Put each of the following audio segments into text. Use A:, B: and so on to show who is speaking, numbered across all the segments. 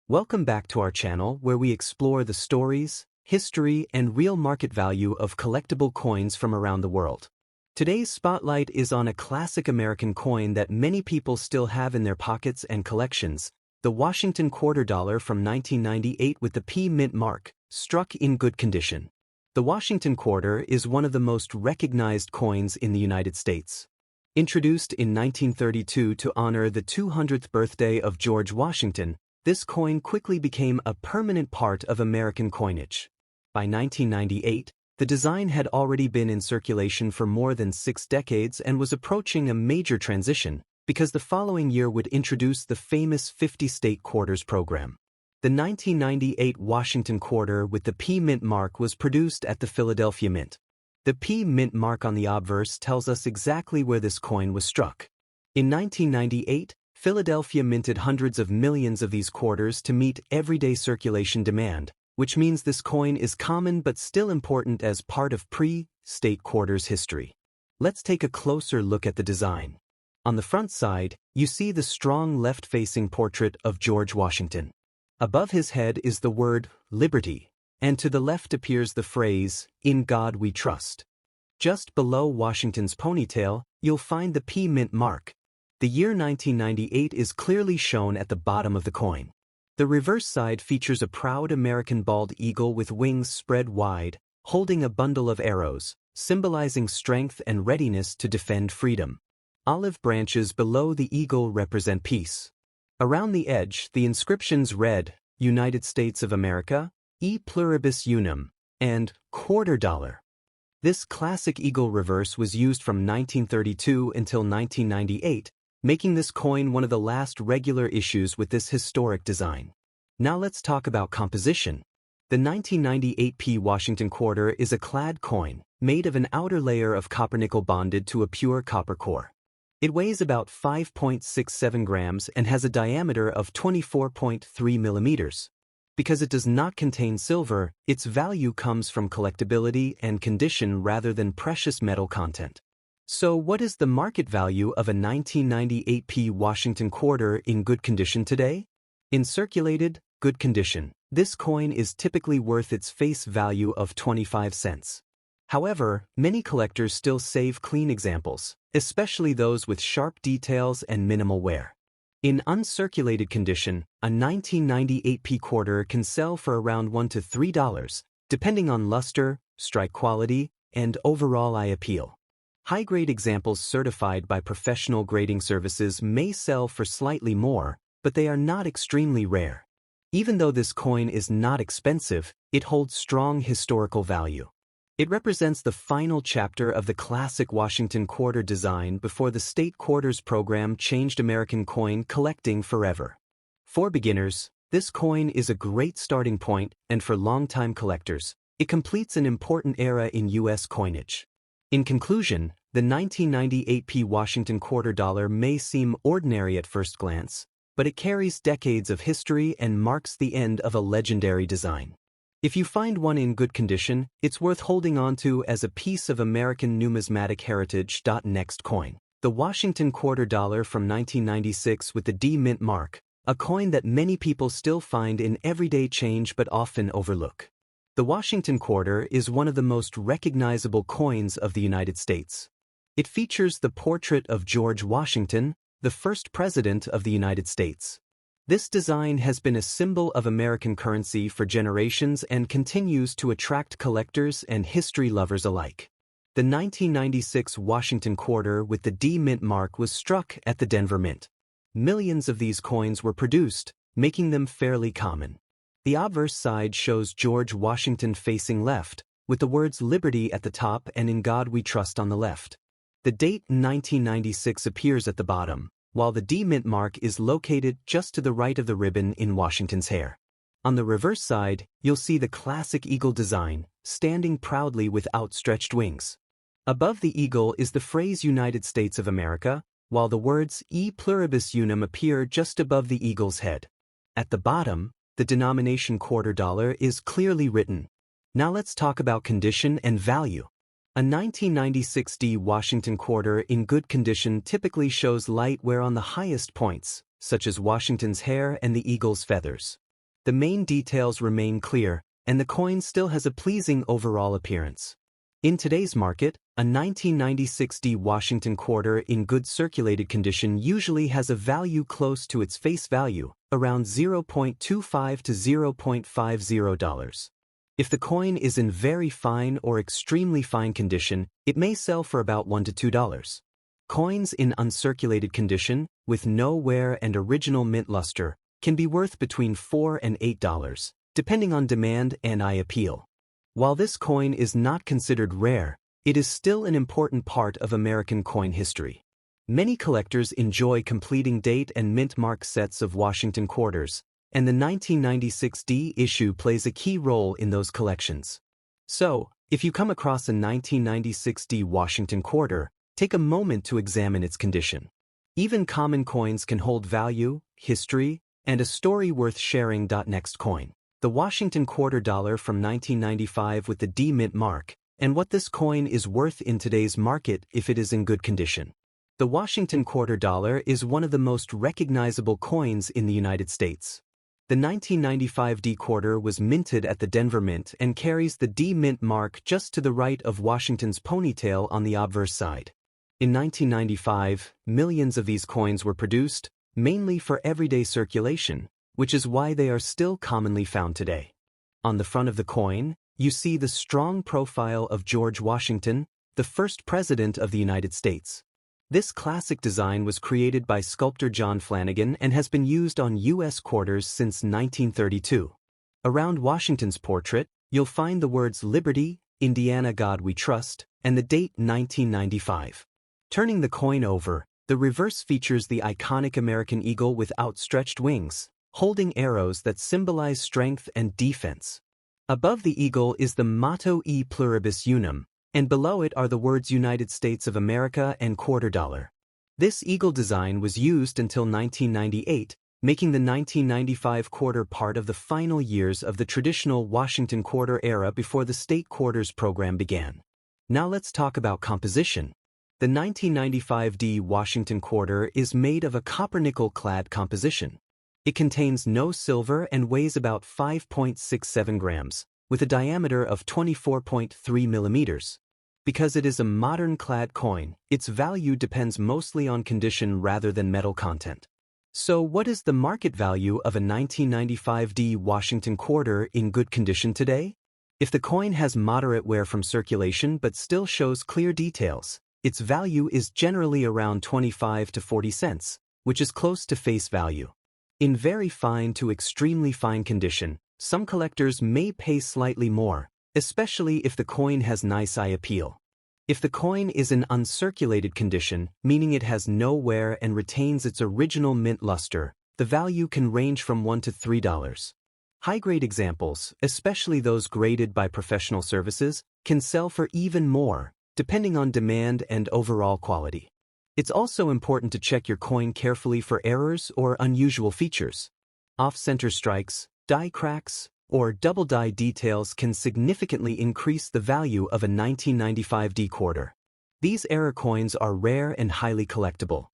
A: Welcome back to our channel where we explore the stories, history, and real market value of collectible coins from around the world. Today's spotlight is on a classic American coin that many people still have in their pockets and collections, the Washington quarter dollar from 1998 with the P mint mark, struck in good condition. The Washington quarter is one of the most recognized coins in the United States. Introduced in 1932 to honor the 200th birthday of George Washington, this coin quickly became a permanent part of American coinage. By 1998, the design had already been in circulation for more than 6 decades and was approaching a major transition, because the following year would introduce the famous 50-state quarters program. The 1998 Washington quarter with the P mint mark was produced at the Philadelphia Mint. The P mint mark on the obverse tells us exactly where this coin was struck. In 1998, Philadelphia minted hundreds of millions of these quarters to meet everyday circulation demand, which means this coin is common but still important as part of pre-state quarters history. Let's take a closer look at the design. On the front side, you see the strong left-facing portrait of George Washington. Above his head is the word Liberty, and to the left appears the phrase, "In God We Trust." Just below Washington's ponytail, you'll find the P mint mark. The year 1998 is clearly shown at the bottom of the coin. The reverse side features a proud American bald eagle with wings spread wide, holding a bundle of arrows, symbolizing strength and readiness to defend freedom. Olive branches below the eagle represent peace. Around the edge, the inscriptions read, "United States of America, E pluribus unum," and "quarter dollar." This classic eagle reverse was used from 1932 until 1998, making this coin one of the last regular issues with this historic design. Now let's talk about composition. The 1998 P Washington quarter is a clad coin, made of an outer layer of copper nickel bonded to a pure copper core. It weighs about 5.67 grams and has a diameter of 24.3 millimeters. Because it does not contain silver, its value comes from collectability and condition rather than precious metal content. So what is the market value of a 1998 P Washington quarter in good condition today? In circulated, good condition, this coin is typically worth its face value of 25 cents. However, many collectors still save clean examples, especially those with sharp details and minimal wear. In uncirculated condition, a 1998 P quarter can sell for around $1 to $3, depending on luster, strike quality, and overall eye appeal. High-grade examples certified by professional grading services may sell for slightly more, but they are not extremely rare. Even though this coin is not expensive, it holds strong historical value. It represents the final chapter of the classic Washington quarter design before the state quarters program changed American coin collecting forever. For beginners, this coin is a great starting point, and for longtime collectors, it completes an important era in U.S. coinage. In conclusion, the 1998 P Washington quarter dollar may seem ordinary at first glance, but it carries decades of history and marks the end of a legendary design. If you find one in good condition, it's worth holding on to as a piece of American numismatic heritage. Next coin. The Washington quarter dollar from 1996 with the D mint mark, a coin that many people still find in everyday change but often overlook. The Washington quarter is one of the most recognizable coins of the United States. It features the portrait of George Washington, the first president of the United States. This design has been a symbol of American currency for generations and continues to attract collectors and history lovers alike. The 1996 Washington quarter with the D mint mark was struck at the Denver Mint. Millions of these coins were produced, making them fairly common. The obverse side shows George Washington facing left, with the words Liberty at the top and In God We Trust on the left. The date 1996 appears at the bottom, while the D mint mark is located just to the right of the ribbon in Washington's hair. On the reverse side, you'll see the classic eagle design, standing proudly with outstretched wings. Above the eagle is the phrase United States of America, while the words E pluribus unum appear just above the eagle's head. At the bottom, the denomination quarter dollar is clearly written. Now let's talk about condition and value. A 1996 D Washington quarter in good condition typically shows light wear on the highest points, such as Washington's hair and the eagle's feathers. The main details remain clear, and the coin still has a pleasing overall appearance. In today's market, a 1996 D Washington quarter in good circulated condition usually has a value close to its face value, around $0.25 to $0.50. If the coin is in very fine or extremely fine condition, it may sell for about $1 to $2. Coins in uncirculated condition, with no wear and original mint luster, can be worth between $4 and $8, depending on demand and eye appeal. While this coin is not considered rare, it is still an important part of American coin history. Many collectors enjoy completing date and mint mark sets of Washington quarters, and the 1996 D issue plays a key role in those collections. So, if you come across a 1996 D Washington quarter, take a moment to examine its condition. Even common coins can hold value, history, and a story worth sharing. Next coin. The Washington quarter dollar from 1995 with the D mint mark, and what this coin is worth in today's market if it is in good condition. The Washington quarter dollar is one of the most recognizable coins in the United States. The 1995 D quarter was minted at the Denver Mint and carries the D mint mark just to the right of Washington's ponytail on the obverse side. In 1995, millions of these coins were produced, mainly for everyday circulation, which is why they are still commonly found today. On the front of the coin, you see the strong profile of George Washington, the first president of the United States. This classic design was created by sculptor John Flanagan and has been used on U.S. quarters since 1932. Around Washington's portrait, you'll find the words Liberty, Indiana God We Trust, and the date 1995. Turning the coin over, the reverse features the iconic American eagle with outstretched wings, holding arrows that symbolize strength and defense. Above the eagle is the motto E Pluribus Unum, and below it are the words United States of America and quarter dollar. This eagle design was used until 1998, making the 1995 quarter part of the final years of the traditional Washington quarter era before the state quarters program began. Now let's talk about composition. The 1995 D Washington quarter is made of a copper-nickel clad composition. It contains no silver and weighs about 5.67 grams, with a diameter of 24.3 millimeters. Because it is a modern clad coin, its value depends mostly on condition rather than metal content. So what is the market value of a 1995 D Washington quarter in good condition today? If the coin has moderate wear from circulation but still shows clear details, its value is generally around 25 to 40 cents, which is close to face value. In very fine to extremely fine condition, some collectors may pay slightly more, especially if the coin has nice eye appeal. If the coin is in uncirculated condition, meaning it has no wear and retains its original mint luster, the value can range from $1 to $3. High-grade examples, especially those graded by professional services, can sell for even more, depending on demand and overall quality. It's also important to check your coin carefully for errors or unusual features. Off-center strikes, die cracks, or double die details can significantly increase the value of a 1995 D quarter. These error coins are rare and highly collectible.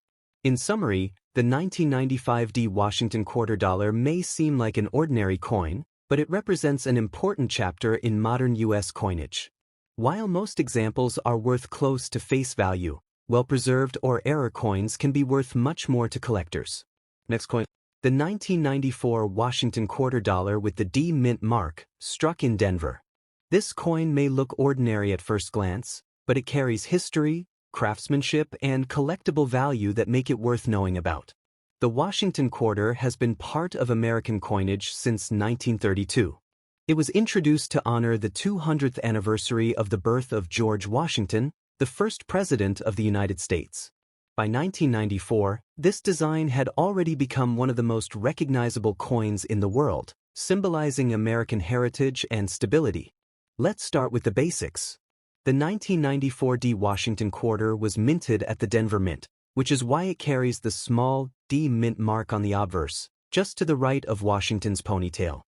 A: In summary, the 1995 D Washington quarter dollar may seem like an ordinary coin, but it represents an important chapter in modern U.S. coinage. While most examples are worth close to face value, well-preserved or error coins can be worth much more to collectors. Next coin. The 1994 Washington quarter dollar with the D mint mark, struck in Denver. This coin may look ordinary at first glance, but it carries history, craftsmanship, and collectible value that make it worth knowing about. The Washington quarter has been part of American coinage since 1932. It was introduced to honor the 200th anniversary of the birth of George Washington, the first president of the United States. By 1994, this design had already become one of the most recognizable coins in the world, symbolizing American heritage and stability. Let's start with the basics. The 1994 D Washington quarter was minted at the Denver Mint, which is why it carries the small D mint mark on the obverse, just to the right of Washington's ponytail.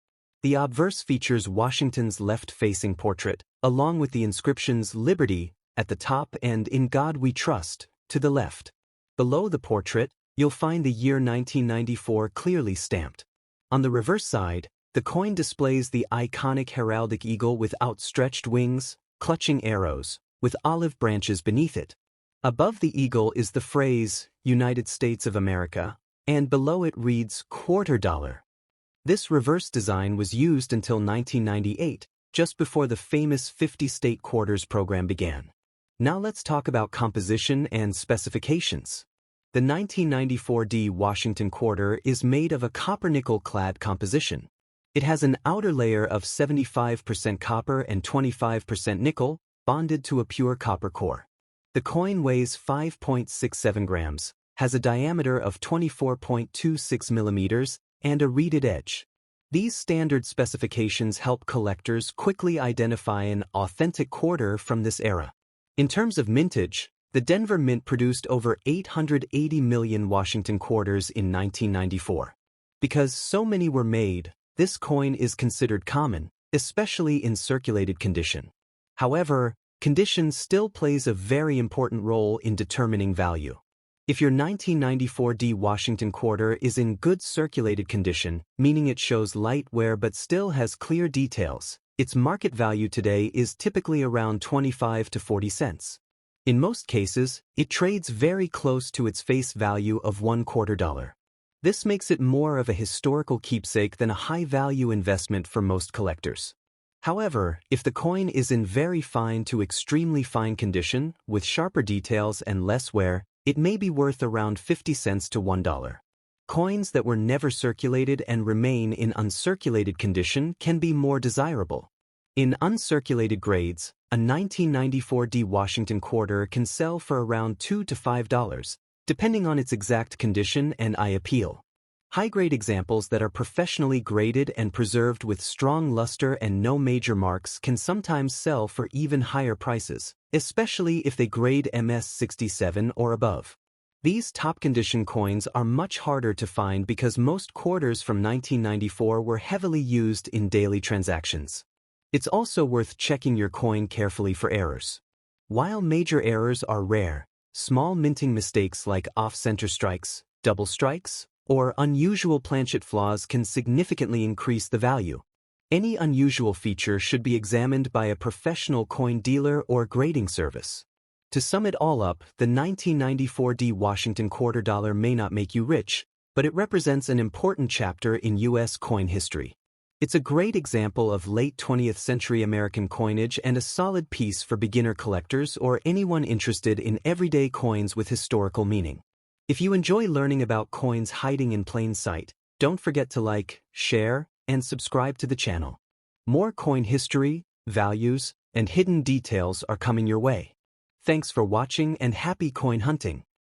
A: The obverse features Washington's left-facing portrait, along with the inscriptions Liberty at the top and In God We Trust to the left. Below the portrait, you'll find the year 1994 clearly stamped. On the reverse side, The coin displays the iconic heraldic eagle with outstretched wings, clutching arrows, with olive branches beneath it. Above the eagle is the phrase, United States of America, and below it reads quarter dollar. This reverse design was used until 1998, just before the famous 50-state quarters program began. Now let's talk about composition and specifications. The 1994 D Washington quarter is made of a copper-nickel-clad composition. It has an outer layer of 75% copper and 25% nickel, bonded to a pure copper core. The coin weighs 5.67 grams, has a diameter of 24.26 millimeters, and a reeded edge. These standard specifications help collectors quickly identify an authentic quarter from this era. In terms of mintage, the Denver Mint produced over 880 million Washington quarters in 1994. Because so many were made, this coin is considered common, especially in circulated condition. However, condition still plays a very important role in determining value. If your 1994 D Washington quarter is in good circulated condition, meaning it shows light wear but still has clear details, its market value today is typically around 25 to 40 cents. In most cases, it trades very close to its face value of $1/4. This makes it more of a historical keepsake than a high-value investment for most collectors. However, if the coin is in very fine to extremely fine condition, with sharper details and less wear, it may be worth around 50 cents to $1. Coins that were never circulated and remain in uncirculated condition can be more desirable. In uncirculated grades, a 1994 D Washington quarter can sell for around $2 to $5, depending on its exact condition and eye appeal. High-grade examples that are professionally graded and preserved with strong luster and no major marks can sometimes sell for even higher prices, especially if they grade MS67 or above. These top-condition coins are much harder to find because most quarters from 1994 were heavily used in daily transactions. It's also worth checking your coin carefully for errors. While major errors are rare, small minting mistakes like off-center strikes, double strikes, or unusual planchet flaws can significantly increase the value. Any unusual feature should be examined by a professional coin dealer or grading service. To sum it all up, the 1994 D Washington quarter dollar may not make you rich, but it represents an important chapter in U.S. coin history. It's a great example of late 20th century American coinage and a solid piece for beginner collectors or anyone interested in everyday coins with historical meaning. If you enjoy learning about coins hiding in plain sight, don't forget to like, share, and subscribe to the channel. More coin history, values, and hidden details are coming your way. Thanks for watching and happy coin hunting!